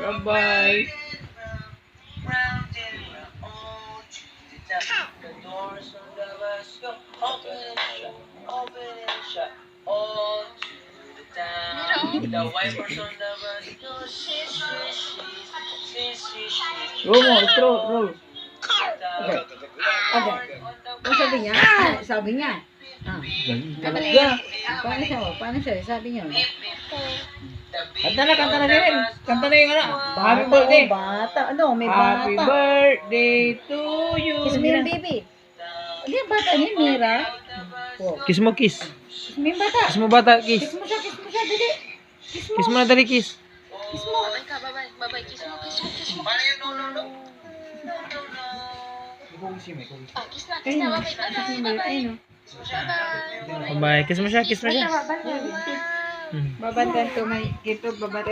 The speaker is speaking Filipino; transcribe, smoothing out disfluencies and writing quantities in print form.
Bye-bye. The doors on the west go open and shut all to the town. The wipers on the west go shish, shish, shish, shish, shish. Roll mo, straw, roll. Okay. Ano sabi niya? Sabi niya. Talaga. Paano siya? Sabi niya. Kanta na din. Kanta na yung ano. Happy birthday. Bata. Ano, may Happy bata. birthday to you. Kiss mo yung baby. Ano yung bata niya? Mira? Kiss mo, kiss. Kiss mo yung bata. Kiss mo bata, kiss. Kiss mo siya. Dali. Kiss mo. Kiss mo na dali, kiss. Kiss mo. Bye-bye. Kiss mo. Paano yung no, no, no? Kiss na. Ayun. Bye-bye. Ayun. Bye-bye. Kiss mo siya, kiss mo siya. Babandan to may kito babat